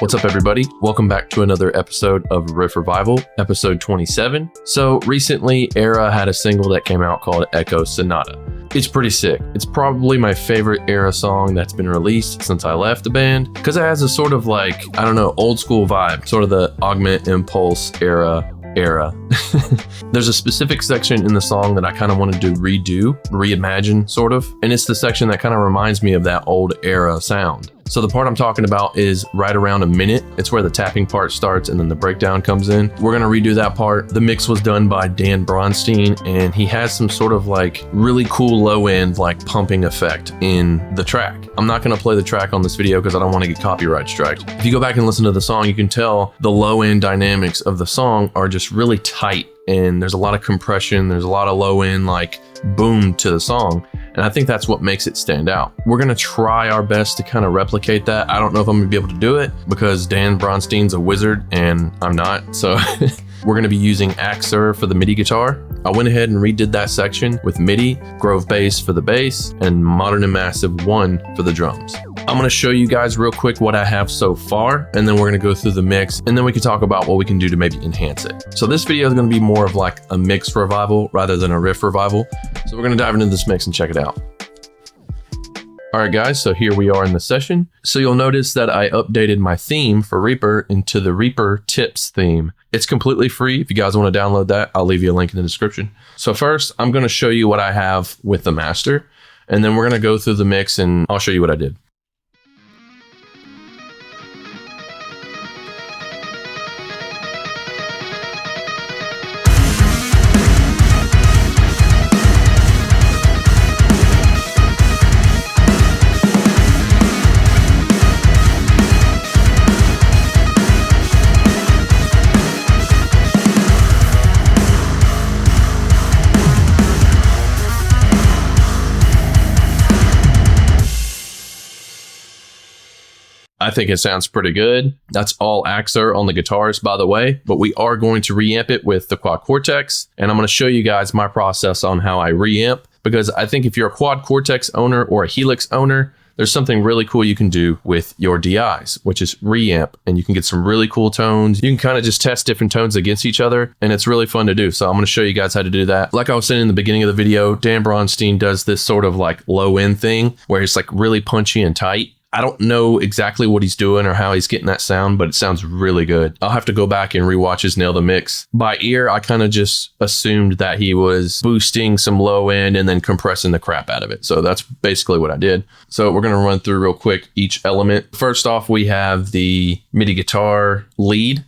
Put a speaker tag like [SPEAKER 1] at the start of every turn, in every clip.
[SPEAKER 1] What's up, everybody? Welcome back to another episode of Riff Revival, episode 27. So recently, Erra had a single that came out called Echo Sonata. It's pretty sick. It's probably my favorite Erra song that's been released since I left the band, because it has a sort of like, I don't know, old school vibe, sort of the Augment Impulse era. There's a specific section in the song that I kind of wanted to reimagine sort of, and it's the section that kind of reminds me of that old Erra sound. So the part I'm talking about is right around a minute. It's where the tapping part starts and then the breakdown comes in. We're gonna redo that part. The mix was done by Dan Bronstein, and he has some sort of like really cool low end like pumping effect in the track. I'm not gonna play the track on this video because I don't want to get copyright striked. If you go back and listen to the song, you can tell the low end dynamics of the song are just really tight, and there's a lot of compression. There's a lot of low end like boom to the song. And I think that's what makes it stand out. We're gonna try our best to kind of replicate that. I don't know if I'm gonna be able to do it because Dan Bronstein's a wizard and I'm not. So we're gonna be using Axure for the Midi guitar. I went ahead and redid that section with Midi, Grove Bass for the bass, and Modern and Massive 1 for the drums. I'm gonna show you guys real quick what I have so far, and then we're gonna go through the mix, and then we can talk about what we can do to maybe enhance it. So this video is gonna be more of like a mix revival rather than a riff revival. So we're gonna dive into this mix and check it out. All right, guys, so here we are in the session. So you'll notice that I updated my theme for Reaper into the ReaperTips theme. It's completely free. If you guys want to download that, I'll leave you a link in the description. So first, I'm going to show you what I have with the master, and then we're going to go through the mix and I'll show you what I did. I think it sounds pretty good. That's all Axure on the guitars, by the way, but we are going to reamp it with the Quad Cortex, and I'm going to show you guys my process on how I reamp, because I think if you're a Quad Cortex owner or a Helix owner, there's something really cool you can do with your DIs, which is reamp, and you can get some really cool tones. You can kind of just test different tones against each other, and it's really fun to do. So I'm going to show you guys how to do that. Like I was saying in the beginning of the video, Dan Bronstein does this sort of like low end thing where it's like really punchy and tight. I don't know exactly what he's doing or how he's getting that sound, but it sounds really good. I'll have to go back and rewatch his Nail the Mix. By ear, I kind of just assumed that he was boosting some low end and then compressing the crap out of it. So that's basically what I did. So we're going to run through real quick each element. First off, we have the MIDI guitar lead.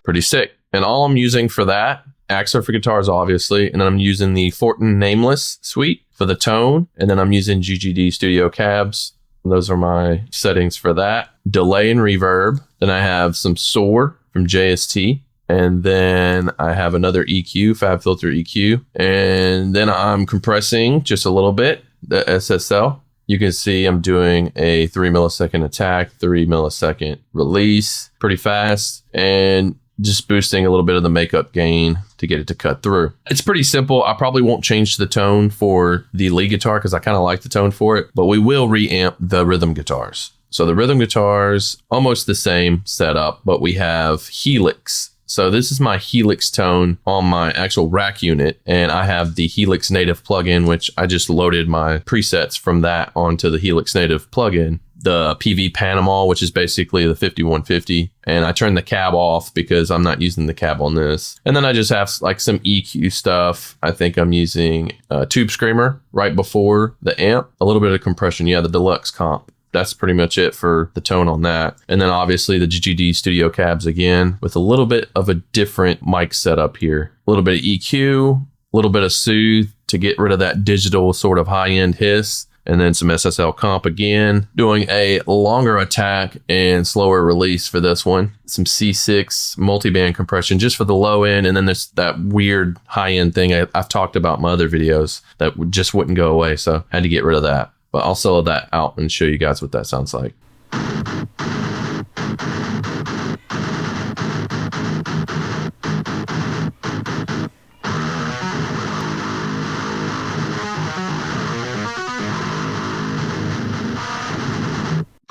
[SPEAKER 1] Pretty sick. And all I'm using for that, Axure for guitars, obviously, and then I'm using the Fortin Nameless suite for the tone, and then I'm using GGD Studio Cabs. Those are my settings for that. Delay and reverb. Then I have some Soar from JST, and then I have another EQ, Fab Filter EQ, and then I'm compressing just a little bit, the SSL. You can see I'm doing a 3 millisecond attack, 3 millisecond release, pretty fast, and just boosting a little bit of the makeup gain to get it to cut through. It's pretty simple. I probably won't change the tone for the lead guitar because I kind of like the tone for it, but we will reamp the rhythm guitars. So the rhythm guitars, almost the same setup, but we have Helix. So this is my Helix tone on my actual rack unit, and I have the Helix Native plugin, which I just loaded my presets from that onto the Helix Native plugin. The PV Panama, which is basically the 5150, and I turned the cab off because I'm not using the cab on this. And then I just have like some EQ stuff. I think I'm using a Tube Screamer right before the amp, a little bit of compression. Yeah, the deluxe comp. That's pretty much it for the tone on that. And then obviously the GGD Studio Cabs again with a little bit of a different mic setup here. A little bit of EQ, a little bit of Soothe to get rid of that digital sort of high-end hiss. And then some SSL comp again, doing a longer attack and slower release for this one. Some C6 multiband compression just for the low end. And then there's that weird high end thing I've talked about in my other videos that just wouldn't go away. So I had to get rid of that. But I'll solo that out and show you guys what that sounds like.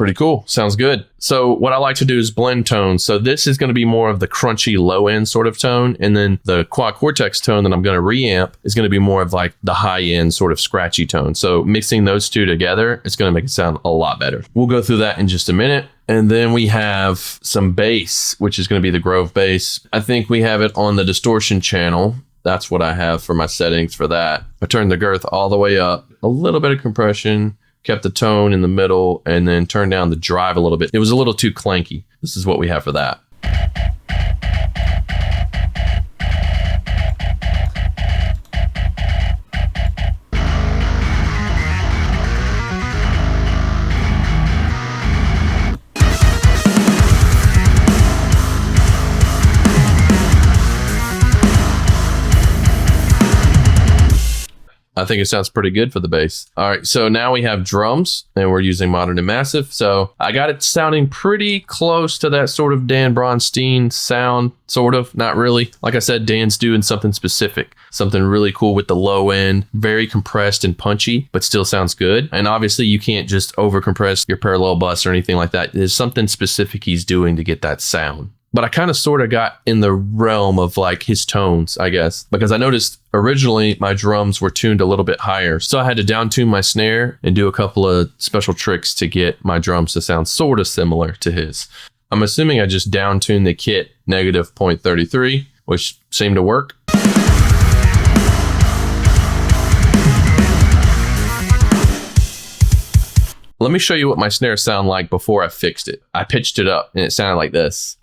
[SPEAKER 1] Pretty cool. Sounds good. So what I like to do is blend tones. So this is going to be more of the crunchy low end sort of tone. And then the Quad Cortex tone that I'm going to reamp is going to be more of like the high end sort of scratchy tone. So mixing those two together, it's going to make it sound a lot better. We'll go through that in just a minute. And then we have some bass, which is going to be the Grove bass. I think we have it on the distortion channel. That's what I have for my settings for that. I turned the girth all the way up, a little bit of compression, kept the tone in the middle, and then turned down the drive a little bit. It was a little too clanky. This is what we have for that. I think it sounds pretty good for the bass. All right, so now we have drums, and we're using Modern and Massive. So I got it sounding pretty close to that sort of Dan Bronstein sound, sort of, not really. Like I said, Dan's doing something specific, something really cool with the low end, very compressed and punchy, but still sounds good. And obviously you can't just over compress your parallel bus or anything like that. There's something specific he's doing to get that sound. But I kind of sort of got in the realm of like his tones, I guess, because I noticed originally my drums were tuned a little bit higher. So I had to down tune my snare and do a couple of special tricks to get my drums to sound sort of similar to his. I'm assuming I just down tuned the kit negative 0.33, which seemed to work. Let me show you what my snare sounded like before I fixed it. I pitched it up and it sounded like this.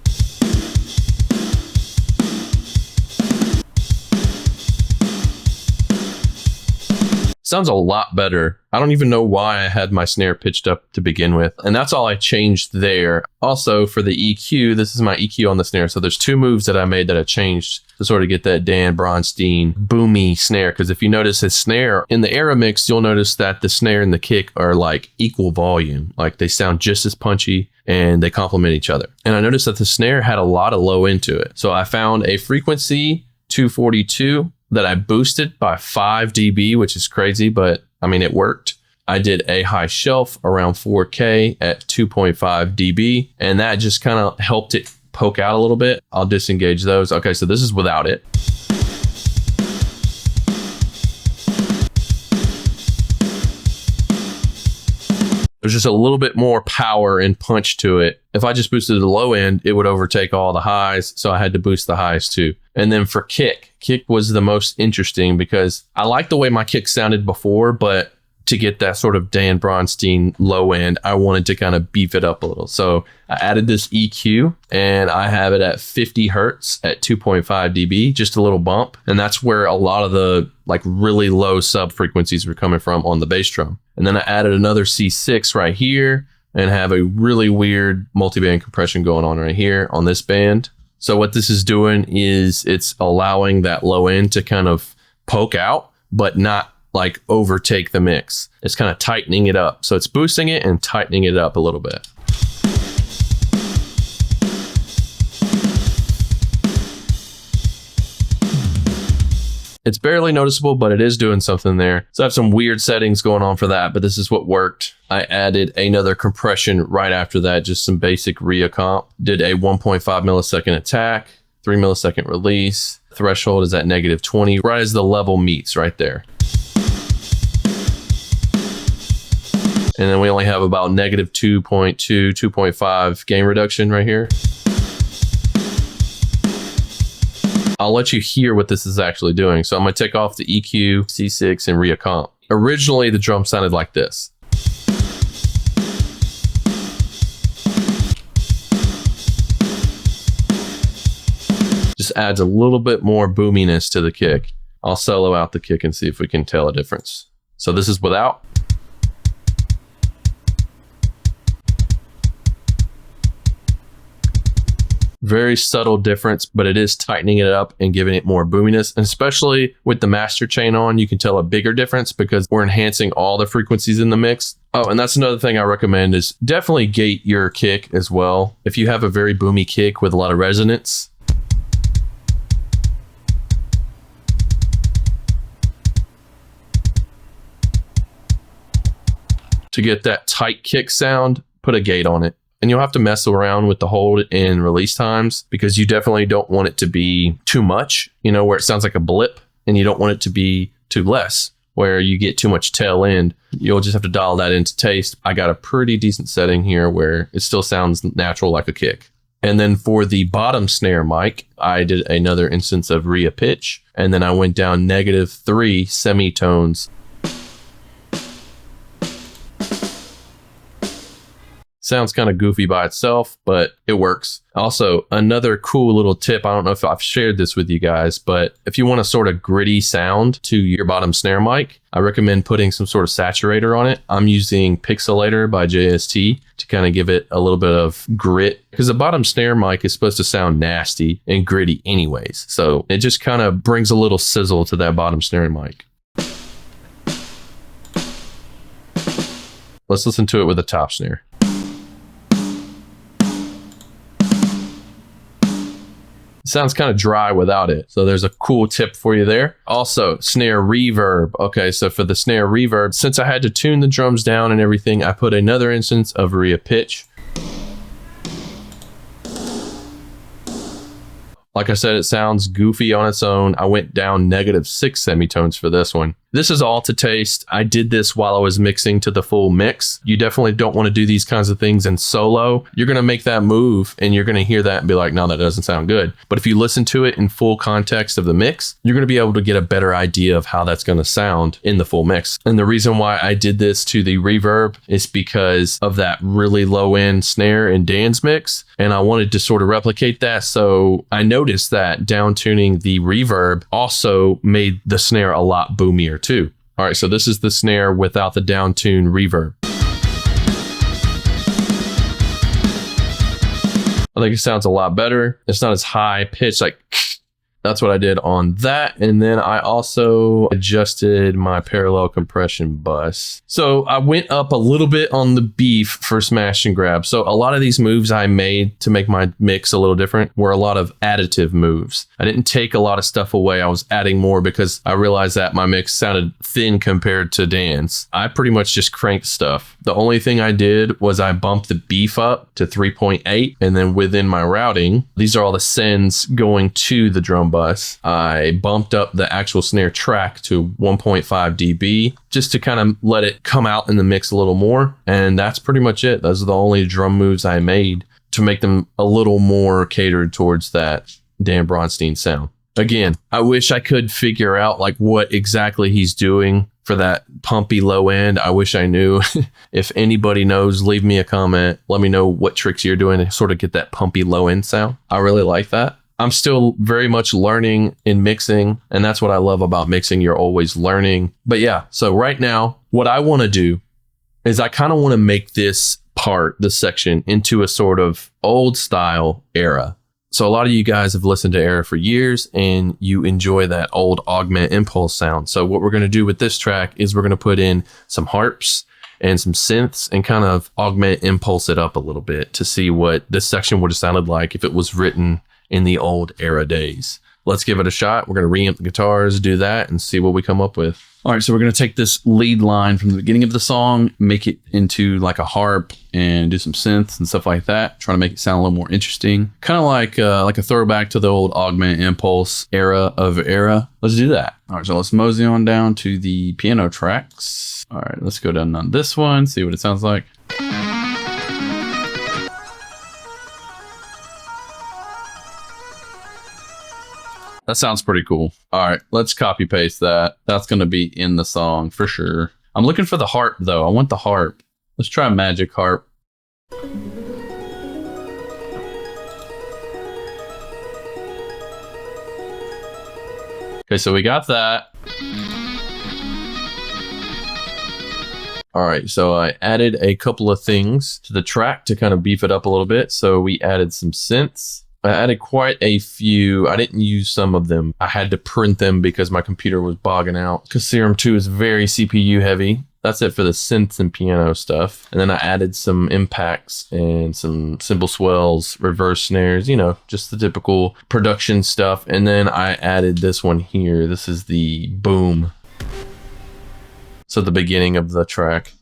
[SPEAKER 1] Sounds a lot better. I don't even know why I had my snare pitched up to begin with. And that's all I changed there. Also for the EQ, this is my EQ on the snare. So there's two moves that I made that I changed to sort of get that Dan Bronstein boomy snare. Because if you notice his snare in the Erra mix, you'll notice that the snare and the kick are like equal volume. Like they sound just as punchy and they complement each other. And I noticed that the snare had a lot of low end to it. So I found a frequency 242 that I boosted by 5 dB, which is crazy, but I mean, it worked. I did a high shelf around 4K at 2.5 dB, and that just kind of helped it poke out a little bit. I'll disengage those. Okay, so this is without it. There's just a little bit more power and punch to it. If I just boosted the low end, it would overtake all the highs. So I had to boost the highs too. And then for kick was the most interesting because I liked the way my kick sounded before, but to get that sort of Dan Bronstein low end, I wanted to kind of beef it up a little. So I added this EQ and I have it at 50 Hertz at 2.5 dB, just a little bump. And that's where a lot of the like really low sub frequencies were coming from on the bass drum. And then I added another C6 right here and have a really weird multi-band compression going on right here on this band. So what this is doing is it's allowing that low end to kind of poke out, but not like overtake the mix. It's kind of tightening it up. So it's boosting it and tightening it up a little bit. It's barely noticeable, but it is doing something there. So I have some weird settings going on for that, but this is what worked. I added another compression right after that, just some basic reamp. Did a 1.5 millisecond attack, 3 millisecond release. Threshold is at negative 20, right as the level meets right there. And then we only have about negative 2.2, 2.5 gain reduction right here. I'll let you hear what this is actually doing. So I'm going to take off the EQ, C6, and reamp. Originally, the drum sounded like this. Just adds a little bit more boominess to the kick. I'll solo out the kick and see if we can tell a difference. So this is without. Very subtle difference, but it is tightening it up and giving it more boominess. And especially with the master chain on, you can tell a bigger difference because we're enhancing all the frequencies in the mix. Oh, and that's another thing I recommend is definitely gate your kick as well. If you have a very boomy kick with a lot of resonance, to get that tight kick sound, put a gate on it. And you'll have to mess around with the hold and release times because you definitely don't want it to be too much, you know, where it sounds like a blip, and you don't want it to be too less where you get too much tail end. You'll just have to dial that into taste. I got a pretty decent setting here where it still sounds natural like a kick. And then for the bottom snare mic, I did another instance of ReaPitch, and then I went down -3 semitones. Sounds kind of goofy by itself, but it works. Also, another cool little tip, I don't know if I've shared this with you guys, but if you want a sort of gritty sound to your bottom snare mic, I recommend putting some sort of saturator on it. I'm using Pixelator by JST to kind of give it a little bit of grit, because the bottom snare mic is supposed to sound nasty and gritty anyways. So it just kind of brings a little sizzle to that bottom snare mic. Let's listen to it with a top snare. Sounds kind of dry without it. So there's a cool tip for you there. Also, snare reverb. Okay, so for the snare reverb, since I had to tune the drums down and everything, I put another instance of ReaPitch. Like I said, it sounds goofy on its own. I went down -6 semitones for this one. This is all to taste. I did this while I was mixing to the full mix. You definitely don't want to do these kinds of things in solo. You're going to make that move and you're going to hear that and be like, no, that doesn't sound good. But if you listen to it in full context of the mix, you're going to be able to get a better idea of how that's going to sound in the full mix. And the reason why I did this to the reverb is because of that really low end snare in Dan's mix. And I wanted to sort of replicate that. So I noticed that down tuning the reverb also made the snare a lot boomier too. All right, so this is the snare without the down tune reverb. I think it sounds a lot better. It's not as high pitched, like that's what I did on that. And then I also adjusted my parallel compression bus. So I went up a little bit on the beef for smash and grab. So a lot of these moves I made to make my mix a little different were a lot of additive moves. I didn't take a lot of stuff away. I was adding more because I realized that my mix sounded thin compared to Dan's. I pretty much just cranked stuff. The only thing I did was I bumped the beef up to 3.8, and then within my routing, these are all the sends going to the drum bus. I bumped up the actual snare track to 1.5 dB just to kind of let it come out in the mix a little more. And that's pretty much it. Those are the only drum moves I made to make them a little more catered towards that Dan Bronstein sound. Again, I wish I could figure out like what exactly he's doing for that pumpy low end. I wish I knew. If anybody knows, leave me a comment. Let me know what tricks you're doing to sort of get that pumpy low end sound. I really like that. I'm still very much learning in mixing, and that's what I love about mixing. You're always learning. But yeah, so right now, what I want to do is I kind of want to make this part, this section, into a sort of old style Erra. So a lot of you guys have listened to Erra for years and you enjoy that old Augment impulse sound. So what we're going to do with this track is we're going to put in some harps and some synths and kind of Augment impulse it up a little bit to see what this section would have sounded like if it was written in the old Erra days. Let's give it a shot. We're going to reamp the guitars, do that, and see what we come up with. All right, so we're going to take this lead line from the beginning of the song, make it into like a harp, and do some synths and stuff like that. Trying to make it sound a little more interesting. Kind of like a throwback to the old Augment impulse era of Erra. Let's do that. All right, so let's mosey on down to the piano tracks. All right, let's go down on this one, see what it sounds like. That sounds pretty cool. All right, let's copy paste that. That's going to be in the song for sure. I'm looking for the harp though. I want the harp. Let's try magic harp. Okay, so we got that. All right, so I added a couple of things to the track to kind of beef it up a little bit. So we added some synths. I added quite a few. I didn't use some of them. I had to print them because my computer was bogging out. Because Serum 2 is very CPU heavy. That's it for the synths and piano stuff. And then I added some impacts and some cymbal swells, reverse snares, you know, just the typical production stuff. And then I added this one here. This is the boom. So the beginning of the track.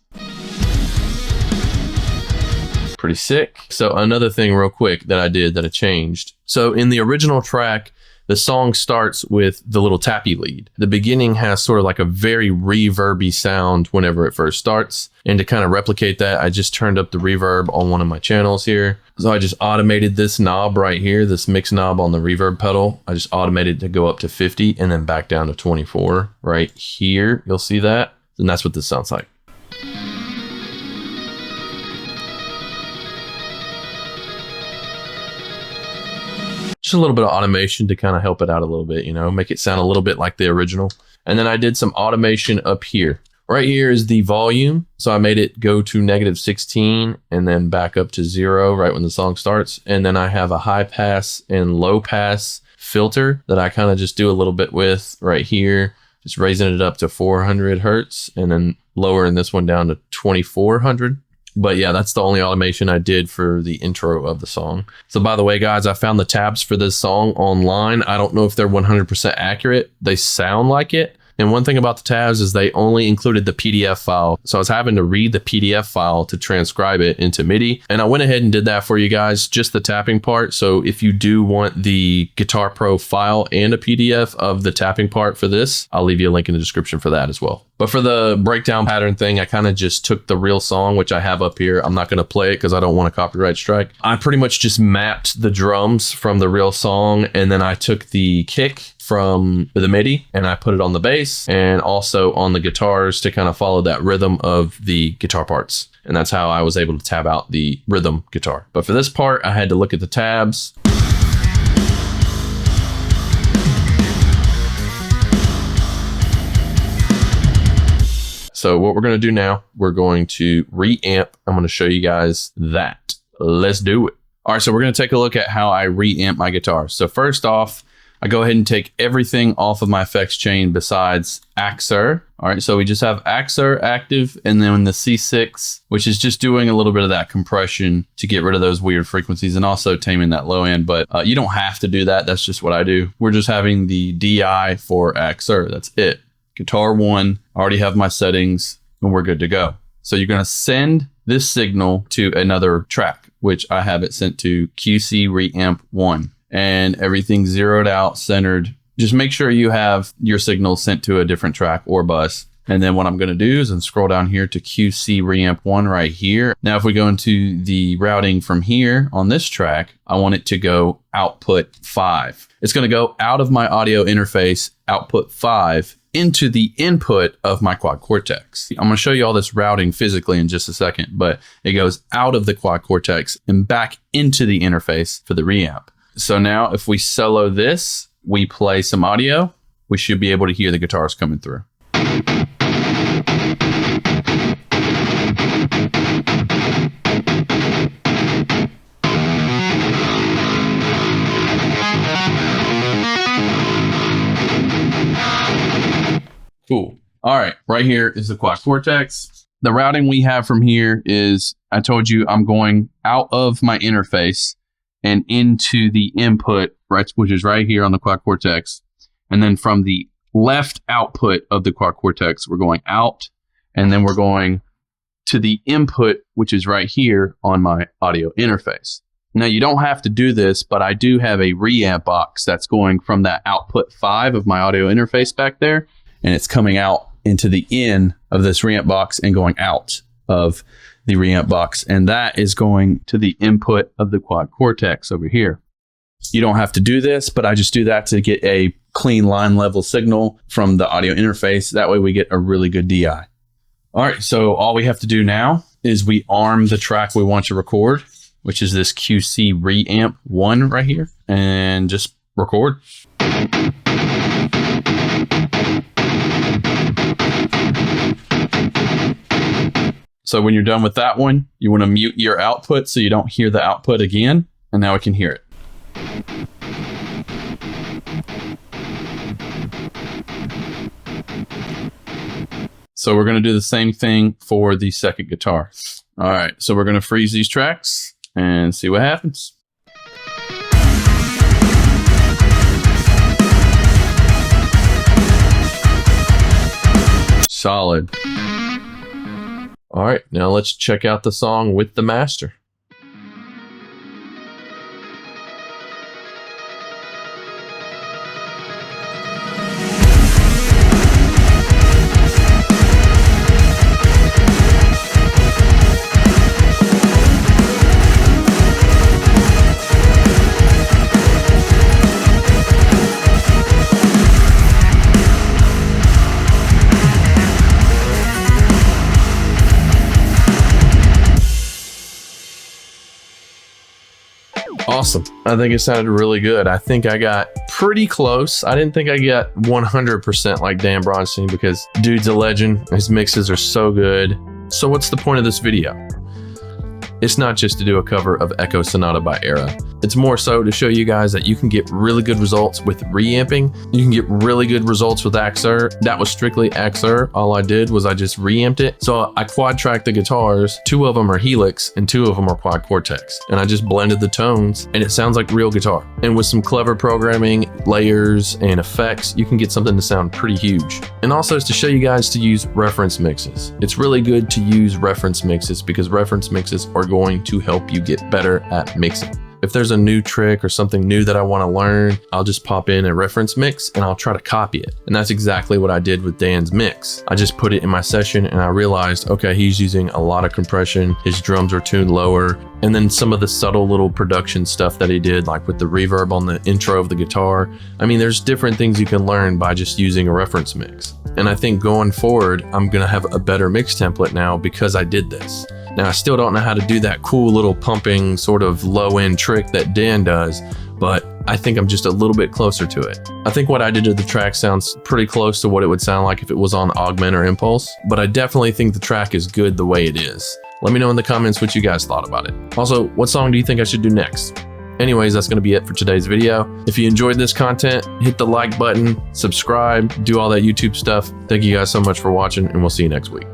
[SPEAKER 1] Pretty sick. So another thing real quick that I did that I changed. So in the original track, the song starts with the little tappy lead. The beginning has sort of like a very reverby sound whenever it first starts. And to kind of replicate that, I just turned up the reverb on one of my channels here. So I just automated this knob right here, this mix knob on the reverb pedal. I just automated to go up to 50 and then back down to 24 right here. You'll see that. And that's what this sounds like. Just a little bit of automation to kind of help it out a little bit, you know, make it sound a little bit like the original. And then I did some automation up here. Right here is the volume. So I made it go to -16 and then back up to 0 right when the song starts. And then I have a high pass and low pass filter that I kind of just do a little bit with right here, just raising it up to 400 Hertz and then lowering this one down to 2400. But yeah, that's the only automation I did for the intro of the song. So by the way, guys, I found the tabs for this song online. I don't know if they're 100% accurate. They sound like it. And one thing about the tabs is they only included the PDF file. So I was having to read the PDF file to transcribe it into Midi. And I went ahead and did that for you guys, just the tapping part. So if you do want the Guitar Pro file and a PDF of the tapping part for this, I'll leave you a link in the description for that as well. But for the breakdown pattern thing, I kind of just took the real song, which I have up here. I'm not going to play it because I don't want a copyright strike. I pretty much just mapped the drums from the real song. And then I took the kick from the Midi and I put it on the bass and also on the guitars to kind of follow that rhythm of the guitar parts. And that's how I was able to tab out the rhythm guitar. But for this part, I had to look at the tabs. So what we're going to do now, we're going to reamp. I'm going to show you guys that. Let's do it. All right, so we're going to take a look at how I reamp my guitar. So first off, I go ahead and take everything off of my effects chain besides Axure. All right, so we just have Axure active and then the C6, which is just doing a little bit of that compression to get rid of those weird frequencies and also taming that low end. But you don't have to do that. That's just what I do. We're just having the DI for Axure. That's it. Guitar 1, I already have my settings and we're good to go. So you're going to send this signal to another track, which I have it sent to QC Reamp 1. And everything's zeroed out, centered. Just make sure you have your signal sent to a different track or bus. And then what I'm going to do is scroll down here to QC Reamp 1 right here. Now, if we go into the routing from here on this track, I want it to go output 5. It's going to go out of my audio interface, output 5, into the input of my Quad Cortex. I'm going to show you all this routing physically in just a second, but it goes out of the Quad Cortex and back into the interface for the reamp. So now if we solo this, we play some audio, we should be able to hear the guitars coming through. Cool. All right, right here is the Quad Cortex. The routing we have from here is, I told you I'm going out of my interface and into the input, right, which is right here on the Quad Cortex. And then from the left output of the Quad Cortex, we're going out, and then we're going to the input, which is right here on my audio interface. Now, you don't have to do this, but I do have a reamp box that's going from that output 5 of my audio interface back there, and it's coming out into the in of this reamp box and going out of the reamp box, and that is going to the input of the Quad Cortex over here. You don't have to do this, but I just do that to get a clean line level signal from the audio interface. That way we get a really good DI. All right, so all we have to do now is we arm the track we want to record, which is this QC Reamp 1 right here, and just record. So when you're done with that one, you want to mute your output so you don't hear the output again. And now we can hear it. So we're going to do the same thing for the second guitar. All right, so we're going to freeze these tracks and see what happens. Solid. All right, now let's check out the song with the master. Awesome. I think it sounded really good. I think I got pretty close. I didn't think I got 100% like Dan Bronstein because dude's a legend. His mixes are so good. So what's the point of this video? It's not just to do a cover of Echo Sonata by Erra. It's more so to show you guys that you can get really good results with reamping. You can get really good results with Axure. That was strictly Axure. All I did was I just reamped it. So I quad tracked the guitars. 2 of them are Helix and 2 of them are Quad Cortex. And I just blended the tones and it sounds like real guitar. And with some clever programming, layers, and effects, you can get something to sound pretty huge. And also it's to show you guys to use reference mixes. It's really good to use reference mixes because reference mixes are going to help you get better at mixing. If there's a new trick or something new that I want to learn, I'll just pop in a reference mix and I'll try to copy it. And that's exactly what I did with Dan's mix. I just put it in my session and I realized, okay, he's using a lot of compression. His drums are tuned lower. And then some of the subtle little production stuff that he did, like with the reverb on the intro of the guitar. I mean, there's different things you can learn by just using a reference mix. And I think going forward, I'm going to have a better mix template now because I did this. Now, I still don't know how to do that cool little pumping sort of low-end trick that Dan does, but I think I'm just a little bit closer to it. I think what I did to the track sounds pretty close to what it would sound like if it was on Augment or Impulse, but I definitely think the track is good the way it is. Let me know in the comments what you guys thought about it. Also, what song do you think I should do next? Anyways, that's going to be it for today's video. If you enjoyed this content, hit the like button, subscribe, do all that YouTube stuff. Thank you guys so much for watching, and we'll see you next week.